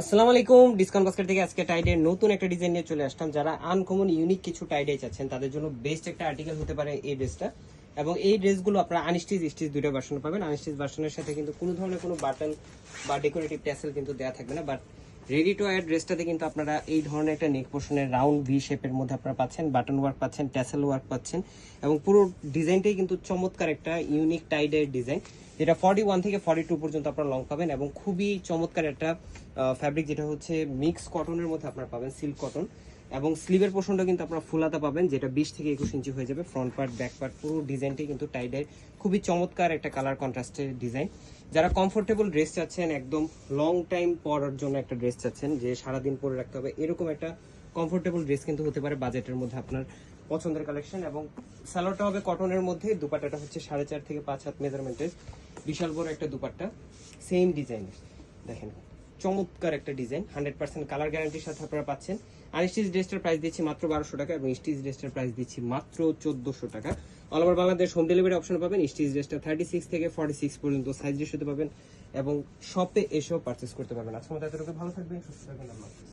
আসসালামু আলাইকুম, discount basket থেকে আজকে টাইডের নতুন একটা ডিজাইন নিয়ে চলে আসলাম। যারা আনকমন ইউনিক কিছু টাইডে চাচ্ছেন তাদের জন্য বেস্ট একটা আর্টিকেল হতে পারে এই ড্রেসটা। এবং এই ড্রেসগুলো আপনারা আনস্টিচ স্টিচ দুটো ভার্সন পাবেন। আনস্টিচ ভার্সনের সাথে কিন্তু কোনো ধরনের কোনো বাটন বা ডেকোরেটিভ ট্যাসেল কিন্তু দেওয়া থাকবে না, বাট রেডি টু ওয়্যার ড্রেসটাতে কিন্তু আপনারা এই ধরনের একটা নেক পোর্শনের রাউন্ড ভি শেপের মধ্যে আপনারা পাচ্ছেন, বাটন ওয়ার্ক পাচ্ছেন, ট্যাসেল ওয়ার্ক পাচ্ছেন এবং পুরো ডিজাইনটাই কিন্তু চমৎকার একটা ইউনিক টাইডের ডিজাইন, যেটা 41 থেকে 42 পর্যন্ত আপনারা লং পাবেন এবং খুবই চমৎকার একটা ফ্যাব্রিক, যেটা হচ্ছে মিক্স কটনের মধ্যে আপনারা পাবেন, সিল্ক কটন। এবং স্লিভের পোর্শনটা কিন্তু আপনারা ফুলাতা পাবেন, যেটা 20 থেকে 21 ইঞ্চি হয়ে যাবে। ফ্রন্ট পার্ট, ব্যাক পার্ট পুরো ডিজাইনটাই কিন্তু টাইডের খুবই চমৎকার একটা কালার কন্ট্রাস্টের ডিজাইন। যারা কমফোর্টেবল ড্রেস চাচ্ছেন, একদম লং টাইম পরার জন্য একটা ড্রেস চাচ্ছেন যে সারাদিন পরে রাখতে হবে, এরকম একটা কমফোর্টেবল ড্রেস কিন্তু হতে পারে বাজেটের মধ্যে আপনার পছন্দের কালেকশন। এবং সালোয়ারটা হবে কটনের মধ্যে, দুপাট্টাটা হচ্ছে 4.5 থেকে 5 হাত মেজারমেন্টের বিশাল বড় একটা দুপাট্টা, সেম ডিজাইনের। দেখেন চমৎকার একটা ডিজাইন, 100% কালার গ্যারান্টির সাথে আপনারা পাচ্ছেন। আনস্টিচ ড্রেসটার প্রাইস দিচ্ছি মাত্র 1200 টাকা এবং স্টিচ ড্রেসটার প্রাইস দিচ্ছি মাত্র 1400 টাকা। All over Bangladesh home delivery option পাবেন। স্টিচ ড্রেসটা 36 থেকে 46 পর্যন্ত সাইজ রেশিওতে পাবেন এবং শপে এসেও পারচেস করতে পারবেন। আজকের মতো এতটুকু, ভালো থাকবেন, সুস্থ থাকবেন। আল্লাহ হাফেজ।